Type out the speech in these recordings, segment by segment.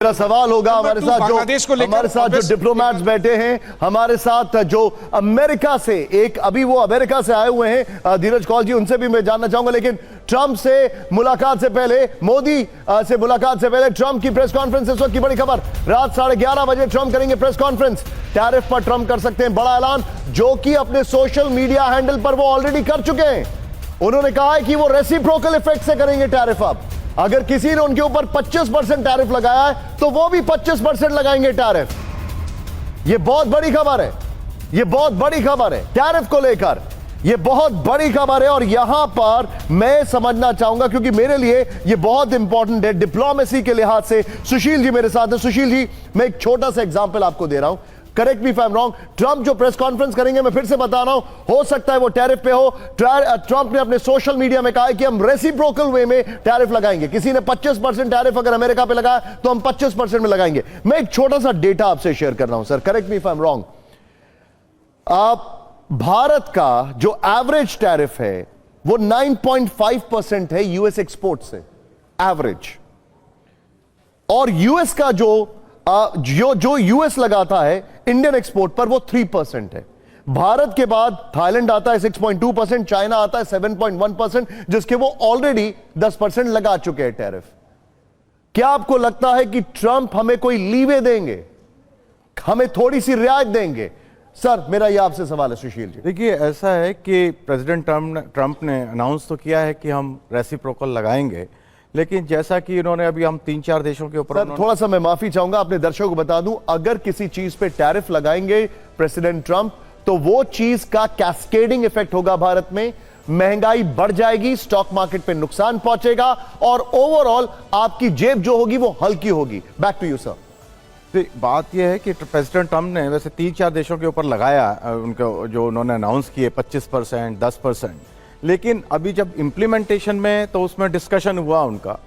मेरा सवाल होगा हमारे साथ जो डिप्लोमेट्स बैठे हैं, हमारे साथ जो अमेरिका से अभी वो अमेरिका से आए हुए हैं धीरज कौल जी, उनसे भी मैं जानना चाहूंगा। लेकिन ट्रंप से मुलाकात से पहले, मोदी से मुलाकात से पहले ट्रंप की प्रेस कॉन्फ्रेंस, इस वक्त की बड़ी खबर, रात 11:30 बजे ट्रंप करेंगे प्रेस कॉन्फ्रेंस। टैरिफ पर ट्रंप कर सकते हैं बड़ा ऐलान, जो कि अपने सोशल मीडिया हैंडल पर वो ऑलरेडी कर चुके हैं। उन्होंने कहा है कि वो रेसिप्रोकल इफेक्ट से करेंगे टैरिफ। अब अगर किसी ने उनके ऊपर 25% टैरिफ लगाया है तो वो भी 25% लगाएंगे टैरिफ। ये बहुत बड़ी खबर है, ये बहुत बड़ी खबर है टैरिफ को लेकर, ये बहुत बड़ी खबर है। और यहां पर मैं समझना चाहूंगा, क्योंकि मेरे लिए ये बहुत इंपॉर्टेंट है डिप्लोमेसी के लिहाज से। सुशील जी मेरे साथ है। सुशील जी, मैं एक छोटा सा एग्जांपल आपको दे रहा हूं, correct me if I am wrong. Trump जो प्रेस कॉन्फ्रेंस करेंगे, मैं फिर से बता रहा हूं, हो सकता है वो टैरिफ पे हो। ट्रंप ने अपने सोशल मीडिया में कहा है कि हम रेसिप्रोकल वे में टैरिफ लगाएंगे। किसी ने 25% टैरिफ अगर अमेरिका पे लगाया तो हम 25% में लगाएंगे। मैं एक छोटा सा डेटा आपसे शेयर कर रहा हूं sir, correct me if I am wrong. Bharat का जो एवरेज टैरिफ है वो 9.5% है यूएस एक्सपोर्ट से, एवरेज। और यूएस का जो यूएस लगाता है इंडियन एक्सपोर्ट पर वो 3% है। भारत के बाद थाईलैंड आता है 6.2%, चाइना आता है 7.1%, जिसके वो ऑलरेडी 10% लगा चुके हैं टैरिफ। क्या आपको लगता है कि ट्रंप हमें कोई लीवे देंगे, हमें थोड़ी सी रियायत देंगे? सर मेरा यह आपसे सवाल है सुशील जी। देखिए, ऐसा है कि प्रेसिडेंट ट्रंप ने अनाउंस तो किया है कि हम रेसिप्रोकल लगाएंगे, लेकिन जैसा कि इन्होंने अभी हम 3-4 देशों के ऊपर, थोड़ा सा मैं माफी चाहूंगा, अपने दर्शकों को बता दूं, अगर किसी चीज पे टैरिफ लगाएंगे प्रेसिडेंट ट्रंप तो वो चीज का कैस्केडिंग इफेक्ट होगा भारत में, महंगाई बढ़ जाएगी, स्टॉक मार्केट पे नुकसान पहुंचेगा और ओवरऑल आपकी जेब जो होगी वो हल्की होगी। Back to you sir. बात यह है कि प्रेसिडेंट ट्रंप ने वैसे 3-4 देशों के ऊपर लगाया, उनको जो उन्होंने अनाउंस किए 25%, 10%, लेकिन अभी जब इम्प्लीमेंटेशन में तो उसमें डिस्कशन हुआ उनका,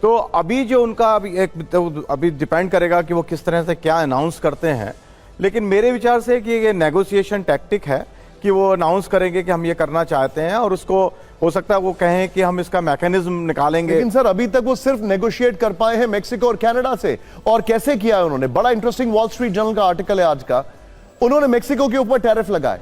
तो अभी जो उनका अभी डिपेंड करेगा कि वो किस तरह से क्या अनाउंस करते हैं। लेकिन मेरे विचार से कि ये नेगोशिएशन टैक्टिक है कि वो अनाउंस करेंगे कि हम ये करना चाहते हैं, और उसको हो सकता है वो कहें कि हम इसका मैकेनिज्म निकालेंगे। लेकिन सर अभी तक वो सिर्फ नेगोशिएट कर पाए हैं मेक्सिको और कनाडा से। और कैसे किया है उन्होंने? बड़ा इंटरेस्टिंग वॉल स्ट्रीट जर्नल का आर्टिकल है आज का, उन्होंने मेक्सिको के ऊपर टैरिफ लगाए,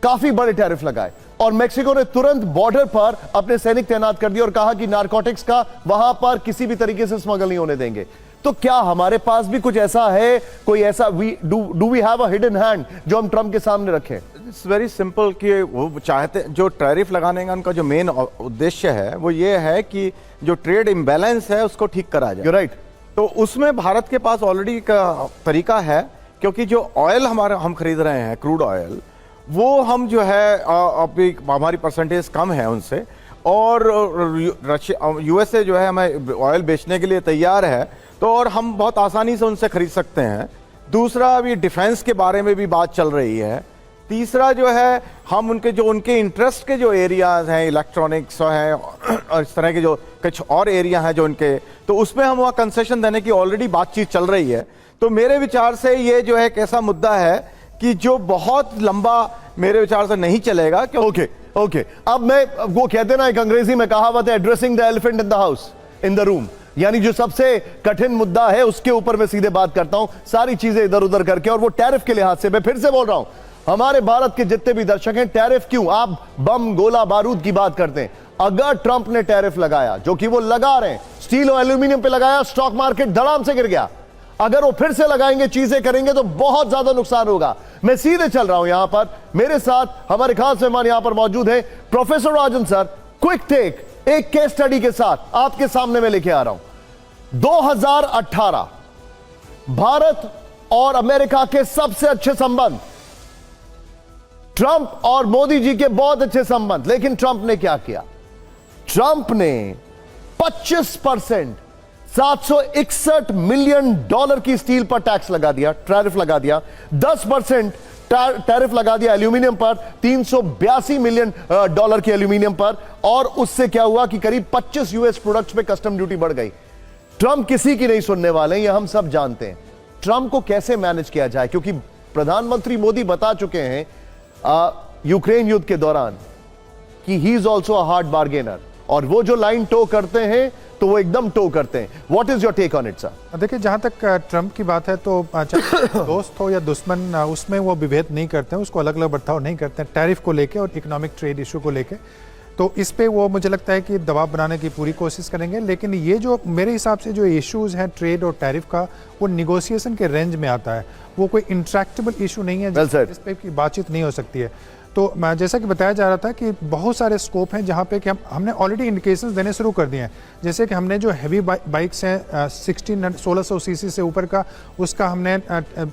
काफी बड़े टैरिफ लगाए, और मेक्सिको ने तुरंत बॉर्डर पर अपने सैनिक तैनात कर दिए और कहा कि नारकोटिक्स का वहां पर किसी भी तरीके से स्मगल नहीं होने देंगे। तो क्या हमारे पास भी कुछ ऐसा है, कोई ऐसा do we have a hidden hand जो हम ट्रंप के सामने रखें? इट्स वेरी सिंपल कि वो चाहते, जो टैरिफ लगाने का उनका जो मेन उद्देश्य है वो ये है कि जो ट्रेड इम्बैलेंस है उसको ठीक करा जाए। राइट। तो उसमें भारत के पास ऑलरेडी का तरीका है, क्योंकि जो ऑयल हम खरीद रहे हैं, क्रूड ऑयल, वो हम जो है अभी हमारी परसेंटेज कम है उनसे, और यूएसए जो है हमें ऑयल बेचने के लिए तैयार है, तो और हम बहुत आसानी से उनसे खरीद सकते हैं। दूसरा, अभी डिफेंस के बारे में भी बात चल रही है। तीसरा जो है, हम उनके इंटरेस्ट के जो एरियाज हैं, इलेक्ट्रॉनिक्स हैं और इस तरह के जो कुछ और एरिया हैं जो उनके, तो उसमें हम वहाँ कंसेशन देने की ऑलरेडी बातचीत चल रही है। तो मेरे विचार से ये जो है एक ऐसा मुद्दा है कि जो बहुत लंबा मेरे विचार से नहीं चलेगा। ओके। अब मैं, वो कहते ना, एक अंग्रेजी में कहावत है, addressing the elephant in the house, in the room, यानी जो सबसे कठिन मुद्दा है उसके ऊपर मैं सीधे बात करता हूं, सारी चीजें इधर उधर करके। और वो टैरिफ के लिहाज से मैं फिर से बोल रहा हूं, हमारे भारत के जितने भी दर्शक हैं, टैरिफ क्यों, आप बम गोला बारूद की बात करते हैं। अगर ट्रंप ने टैरिफ लगाया, जो कि वो लगा रहे हैं, स्टील और एल्यूमिनियम पे लगाया, स्टॉक मार्केट धड़ाम से गिर गया। अगर वो फिर से लगाएंगे, चीजें करेंगे, तो बहुत ज्यादा नुकसान होगा। मैं सीधे चल रहा हूं यहां पर, मेरे साथ हमारे खास मेहमान यहां पर मौजूद हैं, प्रोफेसर राजन सर। क्विक टेक, एक केस स्टडी के साथ आपके सामने मैं लेके आ रहा हूं। 2018 भारत और अमेरिका के सबसे अच्छे संबंध, ट्रंप और मोदी जी के बहुत अच्छे संबंध। लेकिन ट्रंप ने क्या किया? ट्रंप ने 25%, $761 मिलियन की स्टील पर टैक्स लगा दिया, टैरिफ लगा दिया। 10% टैरिफ लगा दिया एल्यूमिनियम पर, $382 मिलियन की एल्यूमिनियम पर। और उससे क्या हुआ कि करीब 25 यूएस प्रोडक्ट्स पे कस्टम ड्यूटी बढ़ गई। ट्रंप किसी की नहीं सुनने वाले, ये हम सब जानते हैं। ट्रंप को कैसे मैनेज किया जाए, क्योंकि प्रधानमंत्री मोदी बता चुके हैं यूक्रेन युद्ध के दौरान कि he is also a hard bargainer, और वो जो लाइन टो करते हैं तो वो एकदम टो करते हैं। What is your take on it sir? देखिए, जहाँ तक ट्रंप की बात है तो चाहे दोस्त हो या दुश्मन, उसमें वो विभेद नहीं करते हैं, उसको अलग अलग बर्ताव नहीं करते हैं टैरिफ को लेके और इकोनॉमिक ट्रेड इशू को लेके। तो इस पे वो मुझे लगता है कि दबाव बनाने की पूरी कोशिश करेंगे। लेकिन ये जो मेरे हिसाब से जो इश्यूज हैं ट्रेड और टैरिफ का, वो निगोशिएशन के रेंज में आता है। वो कोई इंट्रैक्टेबल इशू नहीं है जिस पे की बातचीत नहीं हो सकती है। तो मैं जैसा कि बताया जा रहा था कि बहुत सारे स्कोप हैं जहाँ पे कि हमने ऑलरेडी इंडिकेशंस देने शुरू कर दिए हैं। जैसे कि हमने जो हैवी बाइक्स हैं 1600 सीसी से ऊपर का, उसका हमने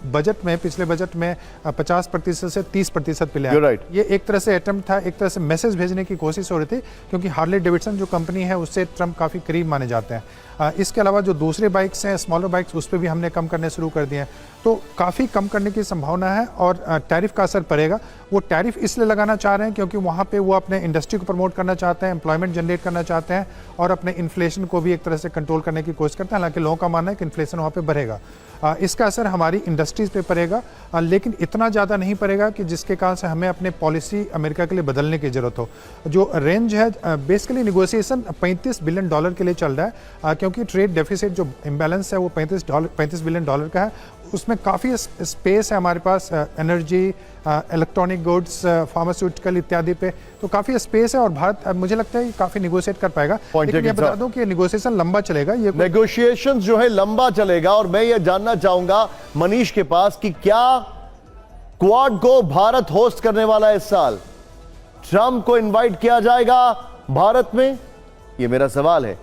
बजट में, पिछले बजट में 50% से 30% पे लिया। ये एक तरह से अटेम्प्ट था, एक तरह से मैसेज भेजने की कोशिश हो रही थी, क्योंकि हार्ले डेविडसन जो कंपनी है उससे ट्रंप काफ़ी करीब माने जाते हैं। इसके अलावा जो दूसरे बाइक्स हैं, स्मॉलर बाइक्स, उस पर भी हमने कम करने शुरू कर दिए हैं। तो काफ़ी कम करने की संभावना है और टैरिफ का असर पड़ेगा। वो टैरिफ इसलिए लगाना चाह रहे हैं क्योंकि वहाँ पे वो अपने इंडस्ट्री को प्रमोट करना चाहते हैं, एम्प्लॉयमेंट जनरेट करना चाहते हैं और अपने इन्फ्लेशन को भी एक तरह से कंट्रोल करने की कोशिश करते हैं। हालांकि लोगों का मानना है कि इन्फ्लेशन वहाँ पे बढ़ेगा। इसका असर हमारी इंडस्ट्रीज पे पड़ेगा, लेकिन इतना ज़्यादा नहीं पड़ेगा कि जिसके कारण से हमें अपने पॉलिसी अमेरिका के लिए बदलने की ज़रूरत हो। जो रेंज है बेसिकली निगोशिएशन $35 बिलियन के लिए चल रहा है, क्योंकि ट्रेड डेफिसिट जो इम्बैलेंस है वो $35 बिलियन का है। उसमें काफ़ी स्पेस है हमारे पास, एनर्जी, इलेक्ट्रॉनिक गुड्स, फार्मास्यूटिकल इत्यादि पे, तो काफ़ी स्पेस है और भारत मुझे लगता है कि काफ़ी निगोशिएट कर पाएगा। लेकिन ये बता दूं कि निगोशिएशन लंबा चलेगा। ये नेगोशिएशंस जो है लंबा चलेगा। और मैं ये जानना चाहूंगा मनीष के पास कि क्या क्वाड को भारत होस्ट करने वाला है इस साल? ट्रंप को इनवाइट किया जाएगा भारत में? ये मेरा सवाल है।